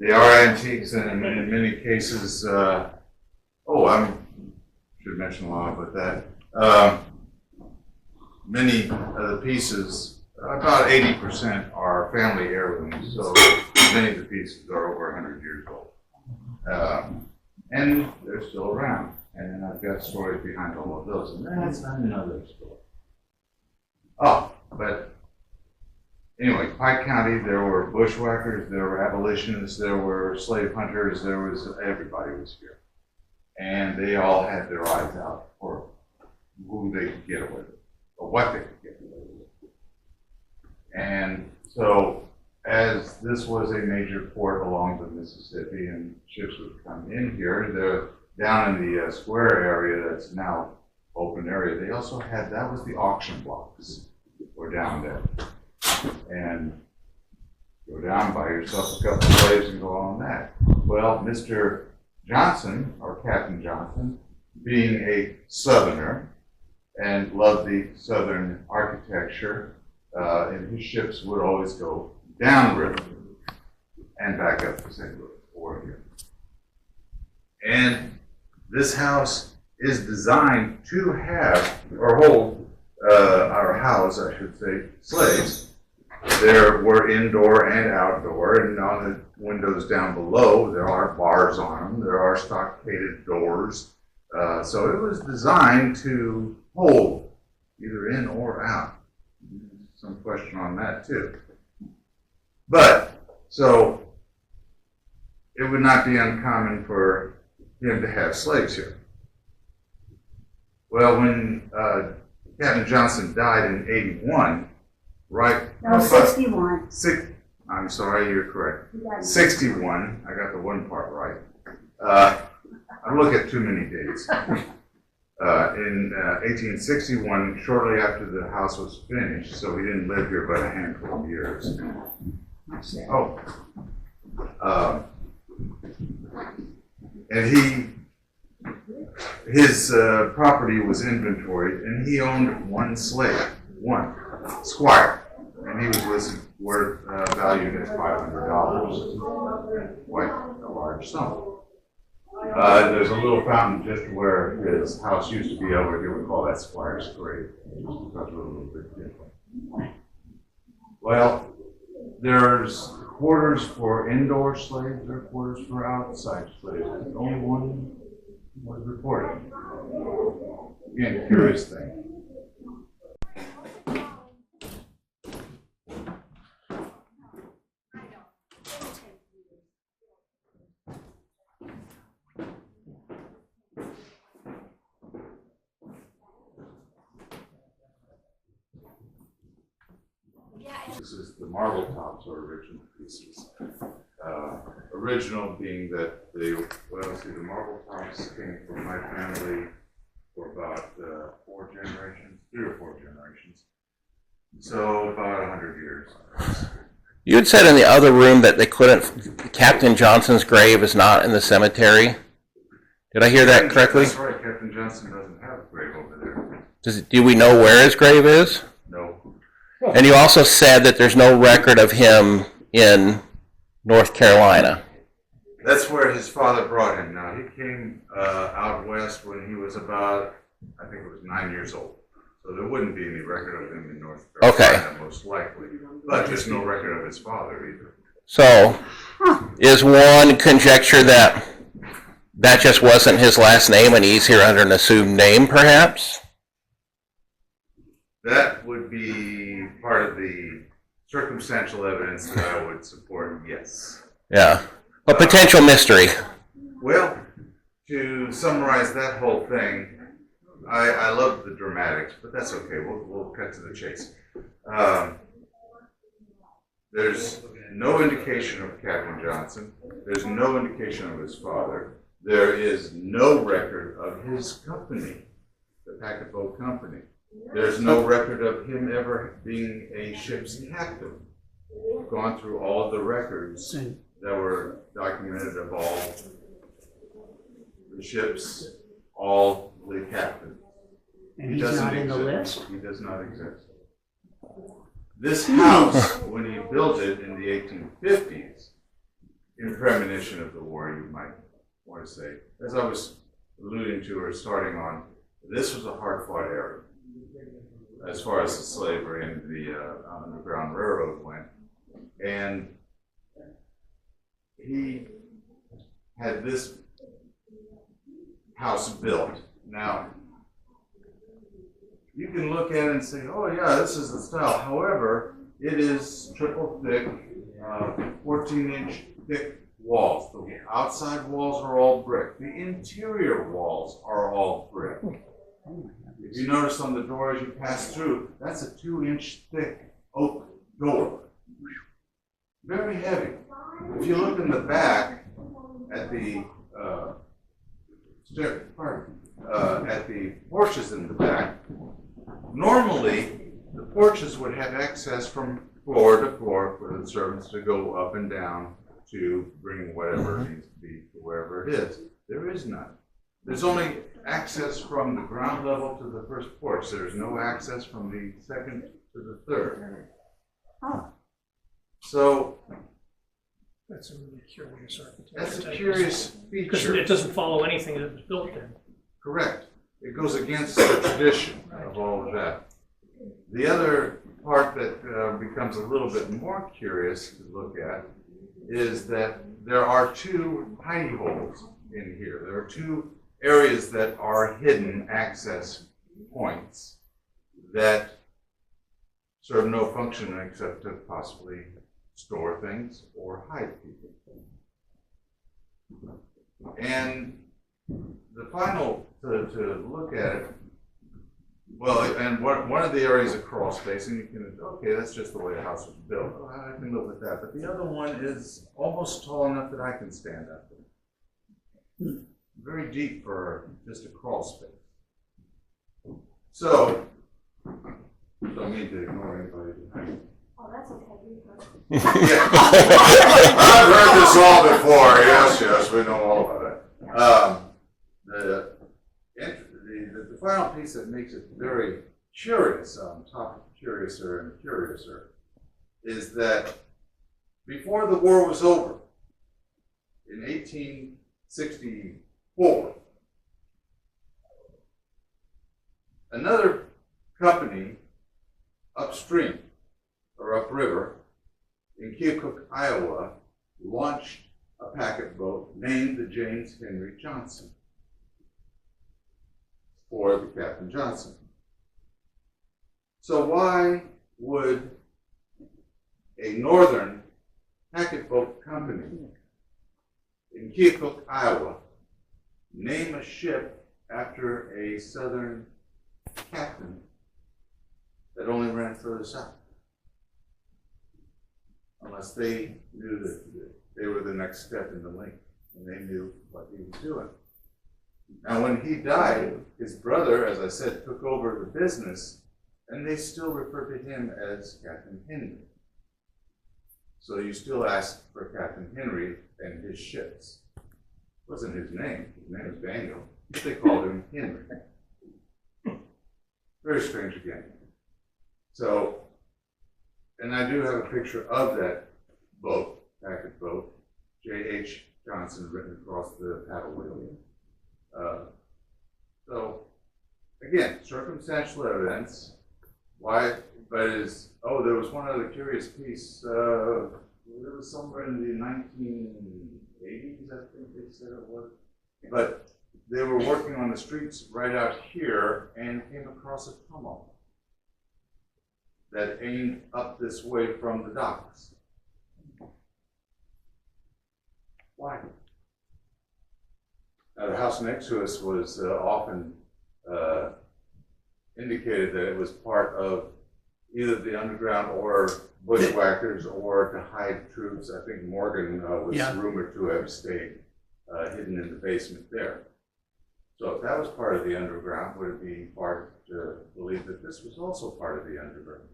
They are antiques, and in many cases, I should mention a lot about that. Many of the pieces, about 80% are family heirlooms, so many of the pieces are over 100 years old. And they're still around. And I've got stories behind all of those, and that's not another story. Oh, but anyway, Pike County, there were bushwhackers, there were abolitionists, there were slave hunters, everybody was here. And they all had their eyes out for who they could get away with, or what they could get away with. And so, as this was a major port along the Mississippi and ships would come in here, down in the square area that's now open area, they also had, that was the auction blocks were down there. And go down, buy yourself a couple of slaves and go on that. Well, Mr. Johnson, or Captain Johnson, being a Southerner and loved the Southern architecture, and his ships would always go downriver and back up to St. Louis or here. And this house is designed to have, or hold, or house, I should say, slaves. There were indoor and outdoor, and on the windows down below, there are bars on them, there are stockaded doors. So it was designed to hold either in or out. Some question on that too. But, so, it would not be uncommon for him to have slaves here. Well, when Captain Johnson died in 81, right? No, 61. I'm sorry, you're correct. 61, I got the one part right. I look at too many dates. In 1861, shortly after the house was finished, so he didn't live here but a handful of years. And his property was inventoried, and he owned one slave, one squire, and he was listed worth valued at $500, quite a large sum. There's a little fountain just where his house used to be over here. We call that Squire's Grave, just because we're a little bit different. Well, there's quarters for indoor slaves, there are quarters for outside slaves. Only one was reported. Again, curious thing. This is the marble tops or original pieces. Original being that the marble tops came from my family for about 4 generations, 3 or 4 generations. So about 100 years. You had said in the other room that they couldn't, Captain Johnson's grave is not in the cemetery. Did I hear that correctly? That's right, Captain Johnson doesn't have a grave over there. Do we know where his grave is? No. And you also said that there's no record of him in North Carolina. That's where his father brought him. Now, he came out west when he was about, I think it was 9 years old. So there wouldn't be any record of him in North Carolina, most likely. But there's no record of his father either. So, is one conjecture that that just wasn't his last name and he's here under an assumed name, perhaps? That would be part of the circumstantial evidence that I would support, yes. Yeah. A potential mystery. Well, to summarize that whole thing, I love the dramatics, but that's okay. We'll cut to the chase. There's no indication of Captain Johnson. There's no indication of his father. There is no record of his company, the Packet Boat Company. There's no record of him ever being a ship's captain. We've gone through all of the records that were documented of all the ships, all the captains. And he's not in the list? He does not exist. This house, when he built it in the 1850s, in premonition of the war, you might want to say. As I was alluding to or starting on, this was a hard-fought area as far as the slavery and the Underground Railroad went. And he had this house built. Now, you can look at it and say, oh yeah, this is the style. However, it is triple thick, 14-inch thick walls. The outside walls are all brick. The interior walls are all brick. If you notice on the door as you pass through, that's a 2-inch thick oak door. Very heavy. If you look in the back at the at the porches in the back, normally the porches would have access from floor to floor for the servants to go up and down to bring whatever needs to be to wherever it is. There is none. There's only access from the ground level to the first porch. There's no access from the second to the third. Oh. So That's a really curious architecture. that's a curious Because feature. it doesn't follow anything that was built then. Correct. It goes against the tradition of all of that. The other part that becomes a little bit more curious to look at is that there are two hidey holes in here. There are two areas that are hidden access points that serve no function except to possibly store things or hide people. And the final, to look at it, well, and one of the areas of crawl space, and you can, okay, that's just the way the house was built. Oh, I can live with that. But the other one is almost tall enough that I can stand up in. Very deep for just a crawl space. So, don't mean to ignore anybody behind me. Oh, that's okay. Yeah. I've heard this all before. Yes, we know all about it. The final piece that makes it very curious, on top of curiouser and curiouser, is that before the war was over, in 1864, another company upstream or upriver in Keokuk, Iowa, launched a packet boat named the James Henry Johnson, for the Captain Johnson. So why would a northern packet boat company in Keokuk, Iowa, name a ship after a southern captain that only ran further south? Unless they knew that they were the next step in the link, and they knew what he was doing. Now, when he died, his brother, as I said, took over the business, and they still refer to him as Captain Henry. So you still ask for Captain Henry and his ships. It wasn't his name. His name was Daniel. They called him Henry. Very strange again. So, and I do have a picture of that boat, packet boat, J.H. Johnson, written across the paddle wheel. So, again, circumstantial evidence. Why? But there was one other curious piece. It was somewhere in the 1980s, I think they said it was. But they were working on the streets right out here and came across a tunnel that aimed up this way from the docks. Why? Now, the house next to us was often indicated that it was part of either the underground or bushwhackers or to hide troops. I think Morgan was rumored to have stayed hidden in the basement there. So if that was part of the underground, would it be hard to believe that this was also part of the underground?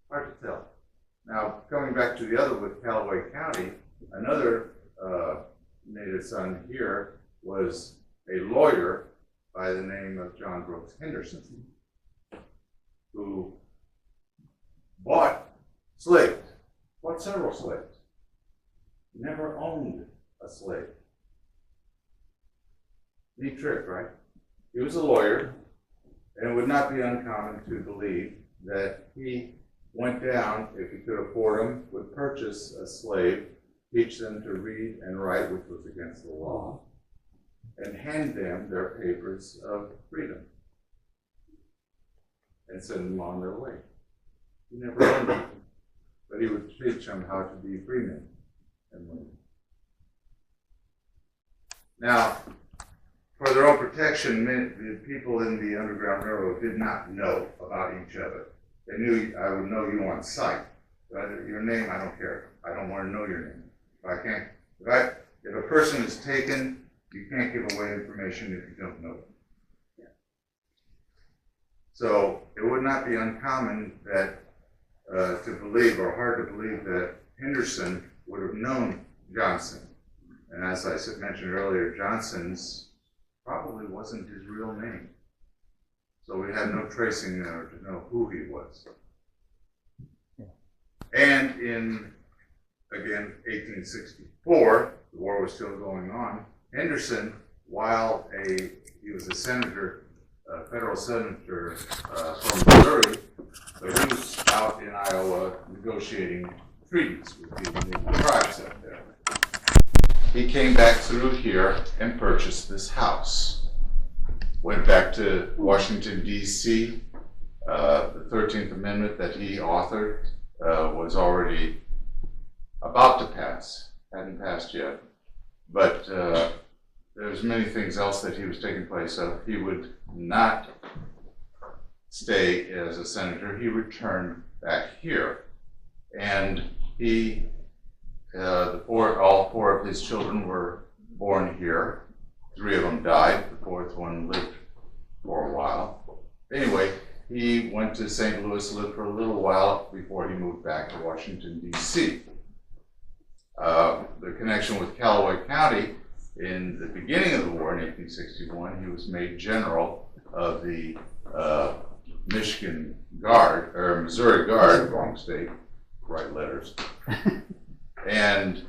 Hard to tell. Now, coming back to the other with Callaway County, another native son here was a lawyer by the name of John Brooks Henderson, who bought slaves bought several slaves. Never owned a slave. Neat trick, right? He was a lawyer, and it would not be uncommon to believe that he went down, if he could afford them, would purchase a slave, teach them to read and write, which was against the law, and hand them their papers of freedom, and send them on their way. He never owned them, but he would teach them how to be free men and women. Now, for their own protection, the people in the Underground Railroad did not know about each other. They knew I would know you on sight. But your name, I don't care. I don't want to know your name. If a person is taken, you can't give away information if you don't know it. So it would not be uncommon that to believe, or hard to believe, that Henderson would have known Johnson. And as I mentioned earlier, Johnson's probably wasn't his real name. So we have no tracing to know who he was. And in, again, 1864, the war was still going on, Henderson, while he was a senator, a federal senator from Missouri, but he was out in Iowa negotiating treaties with the tribes up there. He came back through here and purchased this house. Went back to Washington, D.C. The 13th Amendment that he authored was already about to pass, hadn't passed yet. But there's many things else that he was taking place of. He would not stay as a senator. He returned back here. And he, all four of his children were born here. 3 of them died. The 4th one lived for a while. Anyway, he went to St. Louis, lived for a little while before he moved back to Washington, D.C. The connection with Callaway County, in the beginning of the war in 1861, he was made general of the Michigan Guard, or Missouri Guard, wrong state, write letters, and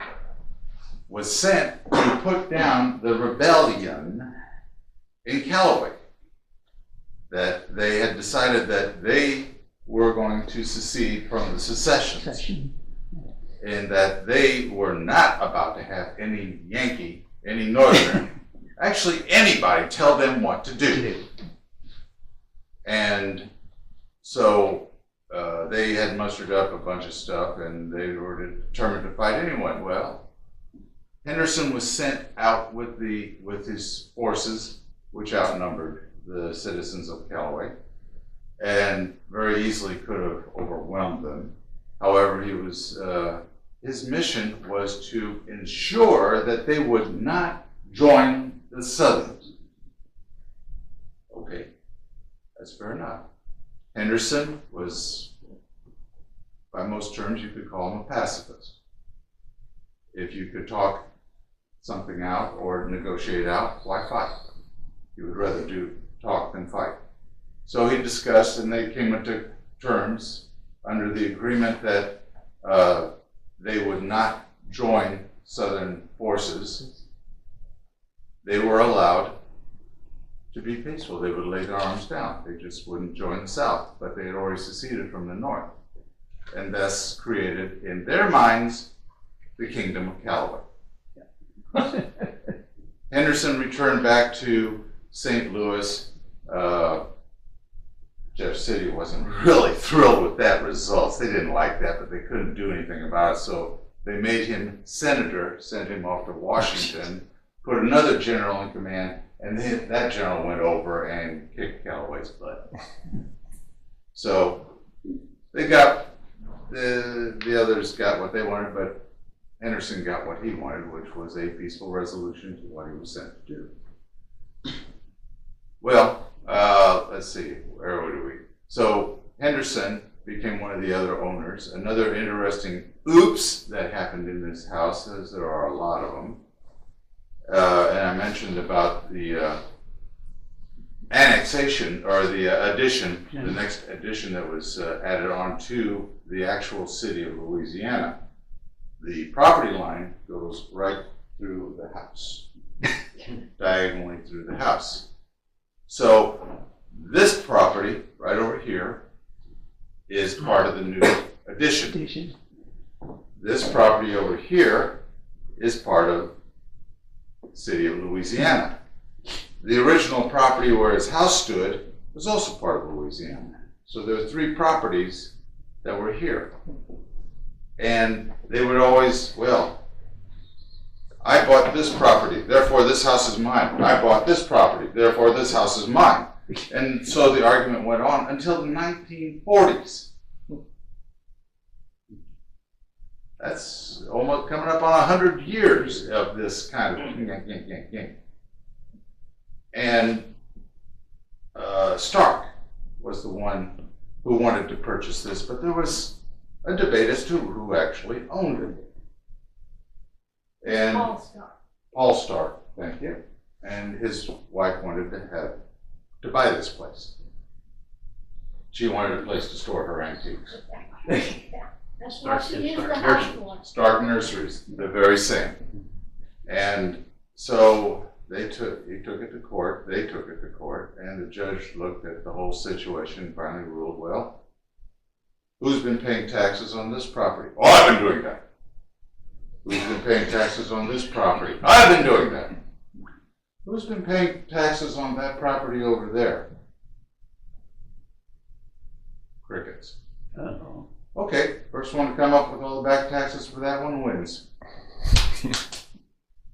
was sent to put down the rebellion in Callaway. That they had decided that they were going to secede from the secessions, and that they were not about to have any Yankee, any Northerner, actually anybody tell them what to do. And so they had mustered up a bunch of stuff, and they were determined to fight anyone. Well, Henderson was sent out with his forces, which outnumbered the citizens of Callaway, and very easily could have overwhelmed them. However, his mission was to ensure that they would not join the Southerners. Okay, that's fair enough. Henderson was, by most terms, you could call him a pacifist. If you could talk something out or negotiate out, why fight? He would rather talk than fight. So he discussed, and they came into terms under the agreement that they would not join Southern forces. They were allowed to be peaceful. They would lay their arms down. They just wouldn't join the South, but they had already seceded from the North, and thus created, in their minds, the Kingdom of Callaway. Henderson returned back to St. Louis. Jeff City wasn't really thrilled with that result. They didn't like that, but they couldn't do anything about it. So they made him senator, sent him off to Washington, put another general in command, and then that general went over and kicked Callaway's butt. So they got, the others got what they wanted, but Henderson got what he wanted, which was a peaceful resolution to what he was sent to do. Well, let's see, where were we? So Henderson became one of the other owners. Another interesting oops that happened in this house, as there are a lot of them. And I mentioned about the annexation, or the addition, the next addition that was added on to the actual city of Louisiana. The property line goes right through the house, diagonally through the house. So this property right over here is part of the new addition. This property over here is part of the city of Louisiana. The original property where his house stood was also part of Louisiana. So there were 3 properties that were here. And they would always, well, I bought this property, therefore this house is mine. I bought this property, therefore this house is mine. And so the argument went on until the 1940s. That's almost coming up on 100 years of this kind of yank. And Stark was the one who wanted to purchase this, but there was a debate as to who actually owned it. And Paul Stark, thank you. And his wife wanted to buy this place. She wanted a place to store her antiques. That's what she used the house for. Stark Nurseries, the very same. And so he took it to court, they took it to court, and the judge looked at the whole situation and finally ruled, well, who's been paying taxes on this property? Oh, I've been doing that. Who's been paying taxes on this property? I've been doing that. Who's been paying taxes on that property over there? Crickets. Uh-oh. Okay, first one to come up with all the back taxes for that one wins.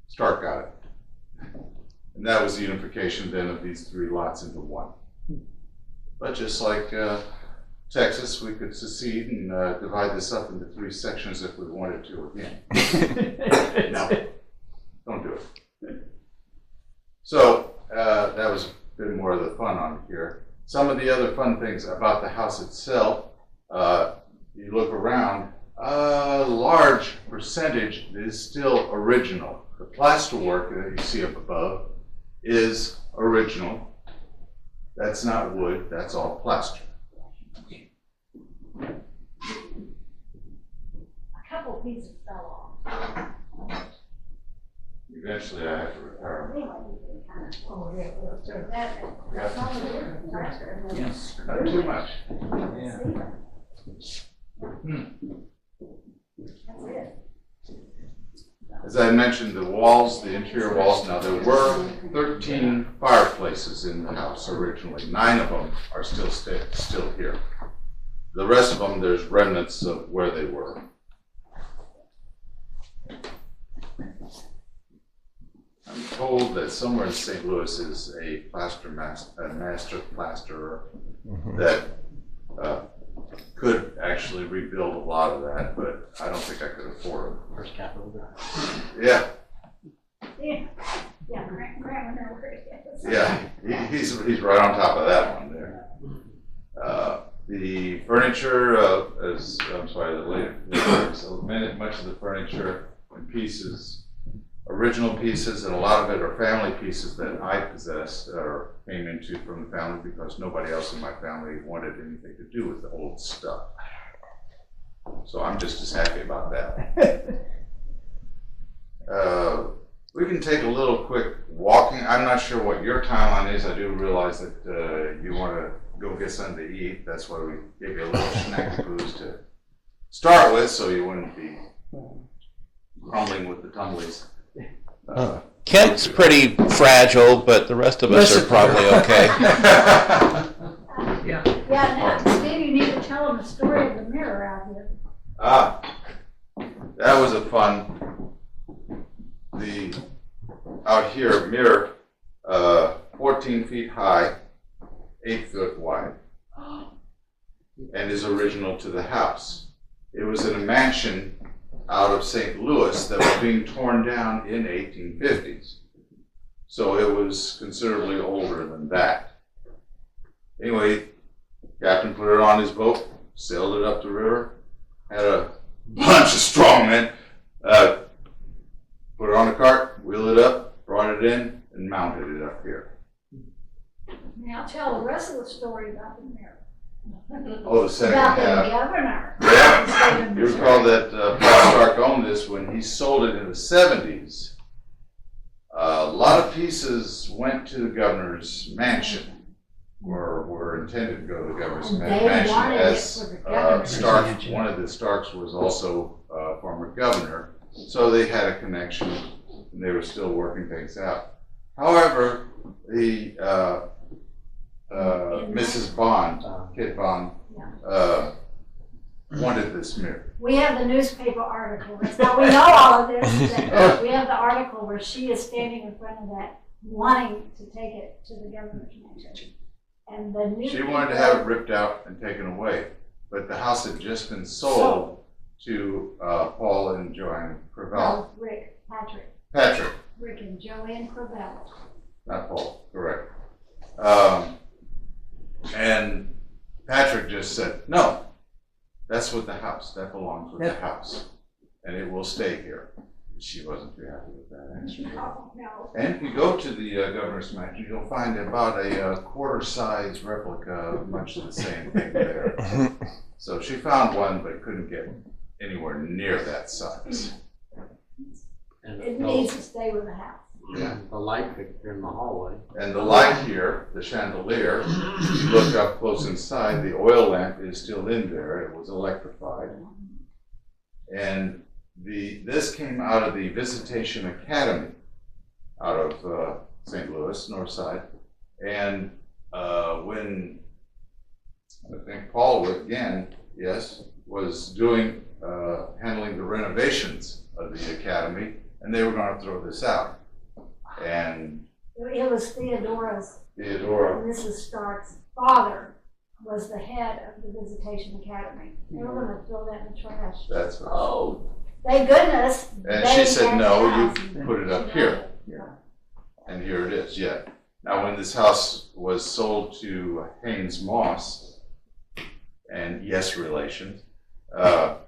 Stark got it. And that was the unification then of these 3 lots into one. But just like Texas, we could secede and divide this up into 3 sections if we wanted to again. No, don't do it. So that was a bit more of the fun on here. Some of the other fun things about the house itself, you look around, a large percentage is still original. The plasterwork that you see up above is original. That's not wood, that's all plaster. A couple pieces fell off. Eventually I have to repair them. Anyway, you can kind of. Oh, yeah. That's all it is. Plaster. Yes. Not too much. Yeah. That's it. As I mentioned, the walls, the interior walls, now there were 13 fireplaces in the house originally. 9 of them are still here. The rest of them, there's remnants of where they were. I'm told that somewhere in St. Louis is a master plasterer that could actually rebuild a lot of that, but I don't think I could afford it. First capital. Yeah, Yeah, Grandma knows where it is. yeah, he's right on top of that one there. The furniture, much of the furniture and pieces, original pieces, and a lot of it are family pieces that I possessed or came into from the family because nobody else in my family wanted anything to do with the old stuff. So I'm just as happy about that. We can take a little quick walking. I'm not sure what your timeline is. I do realize that you want to go get something to eat. That's why we gave you a little snack booze to start with, so you wouldn't be crumbling with the tumblies. Kent's pretty fragile, but the rest of us are probably okay. Yeah. Yeah, now, maybe you need to tell them the story of the mirror out here. That was a fun. Out here, mirror, 14 feet high, 8 foot wide, and is original to the house. It was in a mansion out of St. Louis that was being torn down in 1850s. So it was considerably older than that. Anyway, captain put it on his boat, sailed it up the river, had a bunch of strong men, put it on a cart, wheeled it up, brought it in, and mounted it up here. Now tell the rest of the story about the mirror. Oh, the second About the half. governor. Yeah, you recall that Paul Stark owned this when he sold it in the 70s. A lot of pieces went to the governor's mansion, or were intended to go to the governor's And they mansion, wanted it as for the governor's Stark, mansion. one of the Starks was also former governor, so they had a connection, and they were still working things out. However, the Mrs. Bond, Kit Bond, wanted this mirror. We have the newspaper article. That's how we know all of this. We have the article where she is standing in front of that, wanting to take it to the governor's mansion. And the She newspaper. wanted to have it ripped out and taken away, but the house had just been sold to Paul and Joanne Crevel. No, Patrick, Rick and Joanne Crevel. not Paul, correct. And Patrick just said, no, that's with the house, that belongs with the house, and it will stay here. She wasn't too happy with that answer. No. And if you go to the governor's mansion, you'll find about a quarter-size replica of much the same thing there. So she found one, but couldn't get anywhere near that size. And It needs to stay with the house. Yeah. the light fixture in the hallway. And the light here, the chandelier, if you look up close inside, the oil lamp is still in there. It was electrified. And this came out of the Visitation Academy out of St. Louis, North Side. And when I think Paul again, yes, was doing handling the renovations of the academy, and they were going to throw this out. And It was Theodora, Mrs. Stark's father, was the head of the Visitation Academy. They were going to throw that in the trash. that's what. Oh, thank goodness. And they she said, had no, the house. you put it up here. And here it is, yeah. Now, when this house was sold to Haynes Moss, and yes, relations, that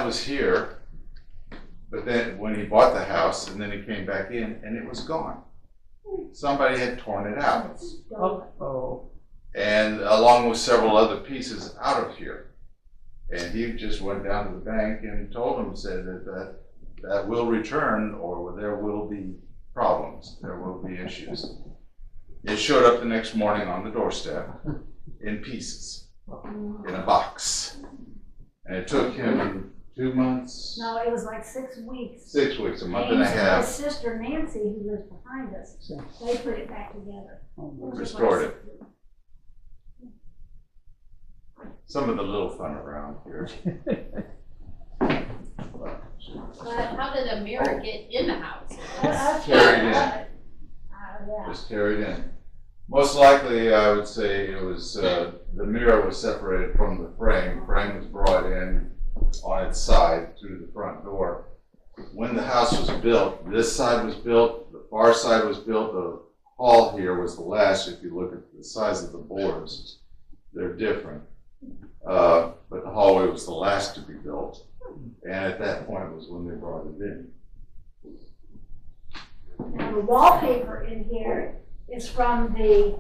was here. But then when he bought the house, and then he came back in, and it was gone. Somebody had torn it out. Oh, And along with several other pieces out of here. And he just went down to the bank and told them, said that will return, or there will be problems, there will be issues. It showed up the next morning on the doorstep in pieces, in a box. And it took him 2 months, No, it was like 6 weeks. 6 weeks, a month and a His half, sister Nancy, who lives behind us, they put it back together. restored it. Some of the little fun around here. But how did a mirror get in the house? Carried in. Yeah. Just carried in. Most likely, I would say it was, the mirror was separated from the frame. The frame was brought in on its side through the front door. When the house was built, this side was built, the far side was built, the hall here was the last. If you look at the size of the boards, they're different. But the hallway was the last to be built. And at that point was when they brought it in. Now, the wallpaper in here is from the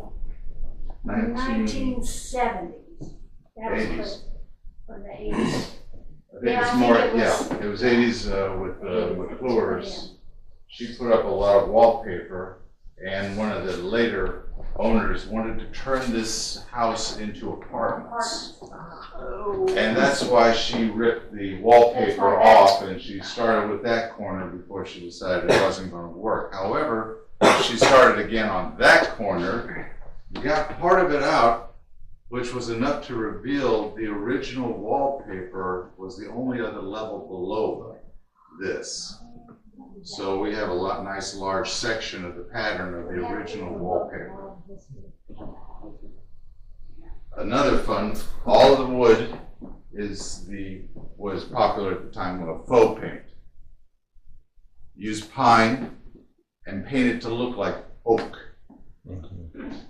1970s. That was 80s. from the 80s. I think Yeah, it's I more, think it was- yeah, it was 80s with Floors. She put up a lot of wallpaper, and one of the later owners wanted to turn this house into apartments. And that's why she ripped the wallpaper off, and she started with that corner before she decided it wasn't going to work. However, she started again on that corner, got part of it out, which was enough to reveal the original wallpaper was the only other level below this. So we have a nice large section of the pattern of the original wallpaper. Another fun, all of the wood was popular at the time of faux paint. Use pine and paint it to look like oak,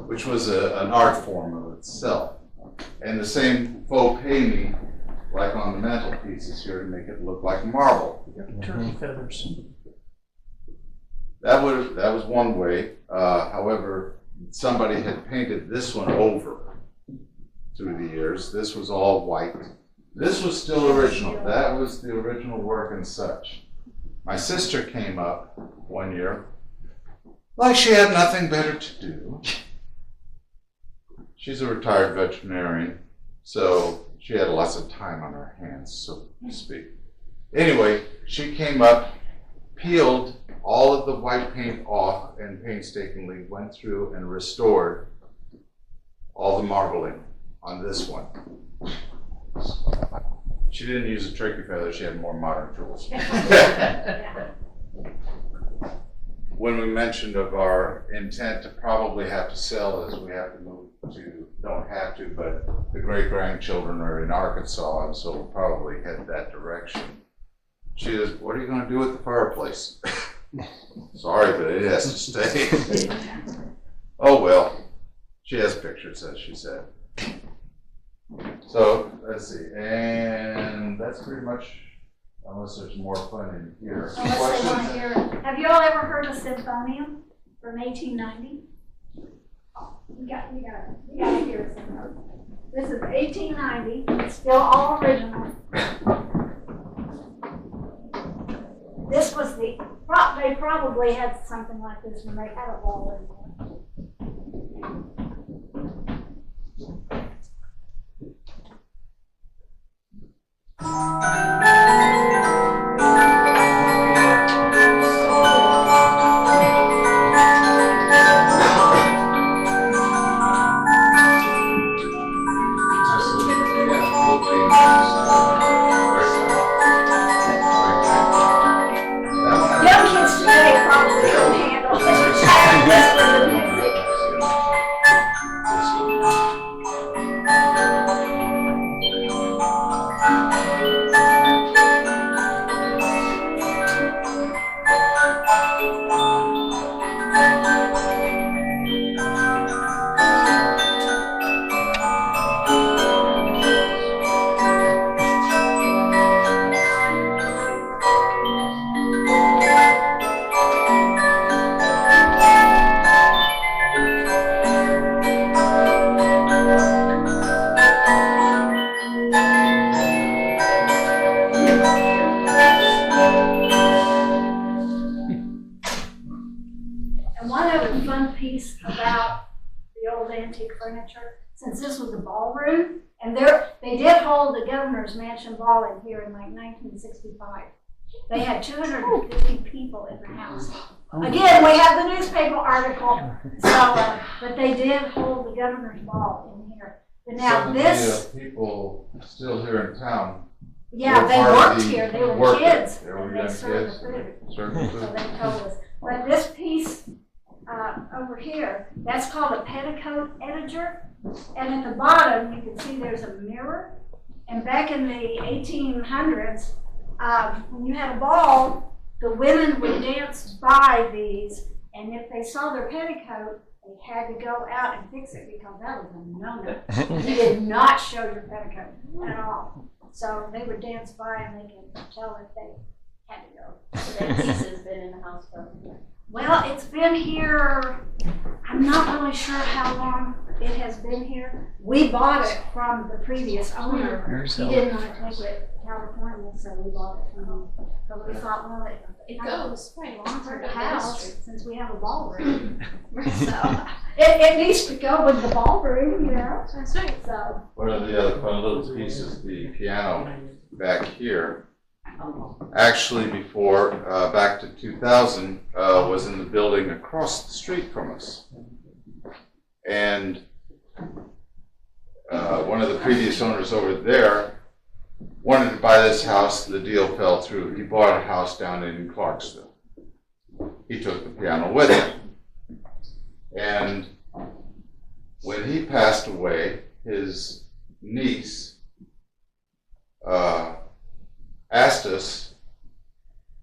which was an art form of itself. And the same faux painting, like on the mantelpieces here, to make it look like marble. turkey feathers. That was one way. However, somebody had painted this one over, through the years. This was all white. This was still original. That was the original work and such. My sister came up one year, like she had nothing better to do. She's a retired veterinarian, so she had lots of time on her hands, so to speak. Anyway, she came up, peeled all of the white paint off, and painstakingly went through and restored all the marbling on this one. She didn't use a turkey feather, she had more modern tools. When we mentioned of our intent to probably have to sell as we have to move to, don't have to, but the great-grandchildren are in Arkansas, and so we'll probably head that direction. She says, what are you gonna do with the fireplace? Sorry, but it has to stay. Oh, well, she has pictures, as she said. So, let's see, and that's pretty much, unless there's more fun in here. Unless they want to hear it. Have you all ever heard of Symphonium from 1890? Oh, you got to hear it. This is 1890. It's still all original. This was they probably had something like this when they had a ball in there. Young kids today probably don't handle it. And one other fun piece about the old antique furniture, since this was a ballroom, and they did hold the governor's mansion ball in here in like 1965. They had 250 people in the house. Again, we have the newspaper article, so, but they did hold the governor's ball in here. But now Some this, of the people still here in town. yeah, were they part of worked the here, they were workers. kids, They were and young they served kids. the food. Serving So food. they told us. But this piece over here, that's called a petticoat etager. And at the bottom, you can see there's a mirror. And back in the 1800s, when you had a ball, the women would dance by these. And if they saw their petticoat, they had to go out and fix it because that was a no-no. You did not show your petticoat at all. So they would dance by and they could tell if they had to go. So that piece has been in the house for a year. Well, it's been here, I'm not really sure how long it has been here. We bought it from the previous owner. He didn't want to take it to California, so we bought it from him. But we thought, well, It goes right belongs to part the of the house history. since we have a ballroom. So it needs to go with the ballroom, you know? That's right. So, One of the other fun little pieces, the piano back here, actually before, back to 2000, was in the building across the street from us. And one of the previous owners over there wanted to buy this house. The deal fell through. He bought a house down in Clarksville. He took the piano with him. And when he passed away, his niece asked us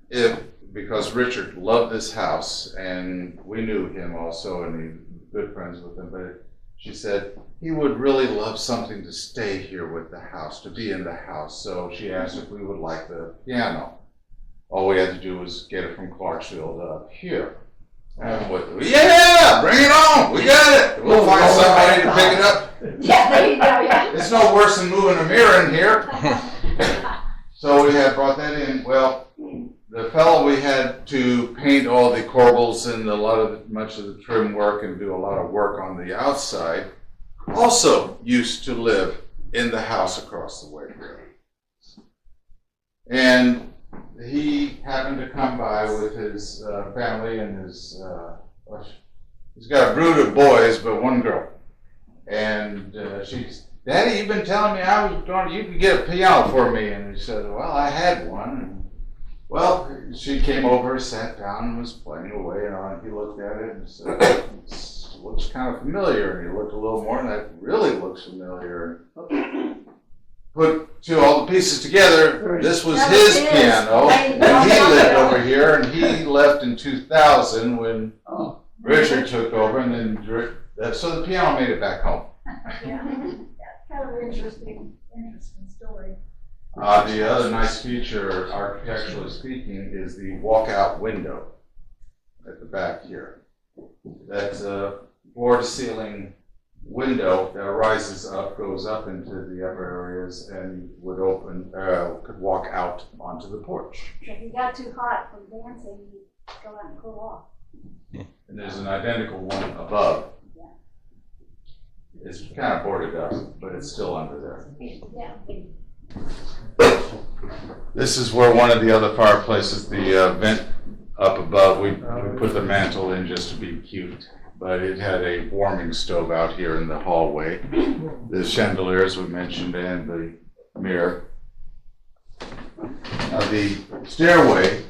if, because Richard loved this house, and we knew him also, and he was good friends with him, but she said he would really love something to stay here with the house, to be in the house. So she asked if we would like the piano. All we had to do was get it from Clarksville to up here. And yeah, bring it on. We got it. We'll find somebody to pick it up. yeah, there you go, yeah. It's no worse than moving a mirror in here. So we had brought that in. Well, the fellow we had to paint all the corbels and much of the trim work and do a lot of work on the outside also used to live in the house across the way here. And he happened to come by with his family and he's got a brood of boys, but one girl. And she's, Daddy, you've been telling me you can get a piano for me. And he said, well, I had one. And, well, she came over, sat down, and was playing away. And he looked at it and said, it looks kind of familiar. And he looked a little more, and that really looks familiar. Put all the pieces together. This was his piano. And he lived over here, and he left in 2000 when Richard took over, and then so the piano made it back home. Yeah, kind of interesting story. The other nice feature, architecturally speaking, is the walkout window at the back here. That's a floor-to-ceiling window that rises up, goes up into the upper areas, and could walk out onto the porch. If you got too hot from dancing, you go out and cool off. And there's an identical one above. It's kind of boarded up, but it's still under there. Yeah. This is where one of the other fireplaces, the vent up above, we put the mantle in just to be cute. But it had a warming stove out here in the hallway. The chandeliers we mentioned and the mirror. Now the stairway,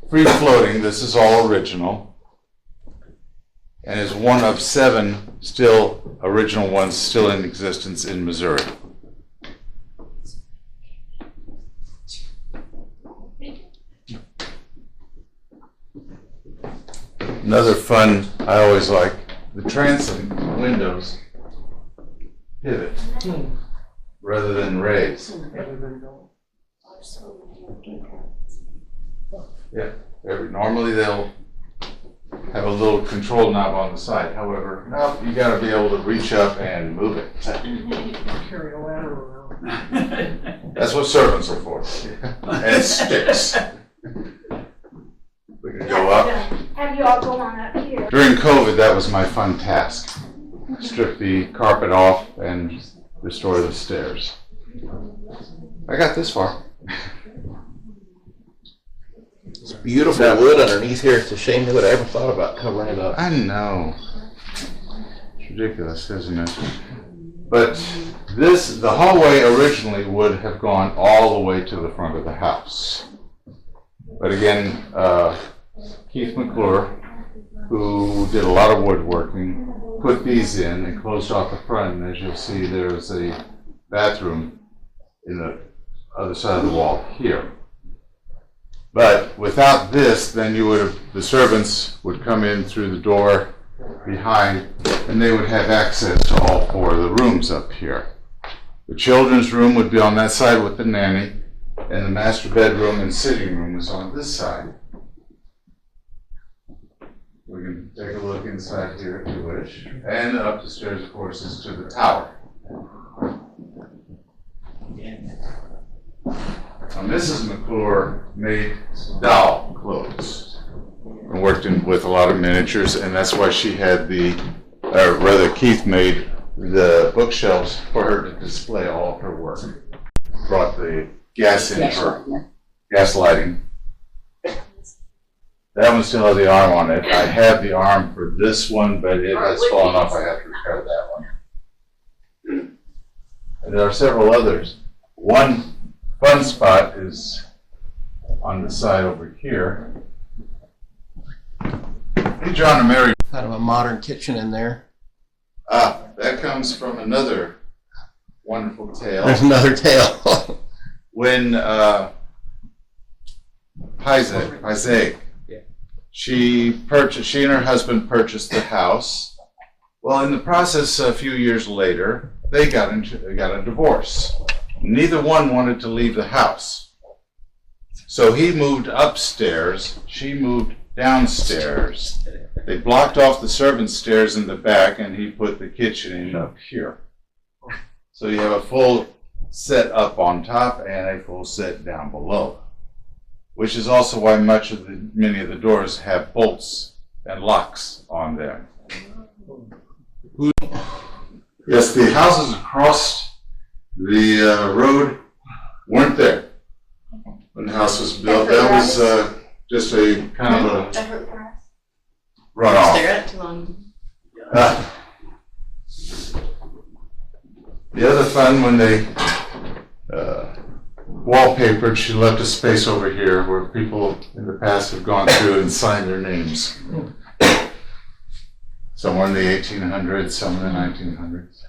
free floating, this is all original. And is one of 7 original ones still in existence in Missouri. Another fun, I always like, the transom windows pivot rather than raise. Yeah, normally they'll have a little control knob on the side. However, now you got to be able to reach up and move it. Carry a ladder around. That's what servants are for. And sticks. We can go up. Have you all go on up here? During COVID, that was my fun task. Strip the carpet off and restore the stairs. I got this far. It's beautiful wood underneath here. It's a shame they would have ever thought about covering it up. I know. It's ridiculous, isn't it? But the hallway originally would have gone all the way to the front of the house. But again, Keith McClure, who did a lot of woodworking, put these in and closed off the front. And as you'll see, there's a bathroom in the other side of the wall here. But without this, then the servants would come in through the door behind, and they would have access to all 4 of the rooms up here. The children's room would be on that side with the nanny, and the master bedroom and sitting room was on this side. We can take a look inside here if you wish. And up the stairs, of course, is to the tower. Now, Mrs. McClure made doll clothes and worked with a lot of miniatures, and that's why she had Keith made the bookshelves for her to display all of her work. Brought the gas in for gas lighting. That one still has the arm on it. I have the arm for this one, but it has fallen off. I have to repair that one. And there are several others. One fun spot is on the side over here. Hey, John and Mary. Kind of a modern kitchen in there. That comes from another wonderful tale. There's another tale. When Isaac, she and her husband purchased the house. Well, in the process, a few years later, they got a divorce. Neither one wanted to leave the house. So he moved upstairs, she moved downstairs. They blocked off the servants' stairs in the back, and he put the kitchen in up here. So you have a full set up on top and a full set down below, which is also why many of the doors have bolts and locks on them. Yes, the houses across the road weren't there when the house was built. That was just a kind of a runoff. Stare at it too long. The other fun, when they wallpapered, she left a space over here where people in the past have gone through and signed their names. Some were in the 1800s, some in the 1900s.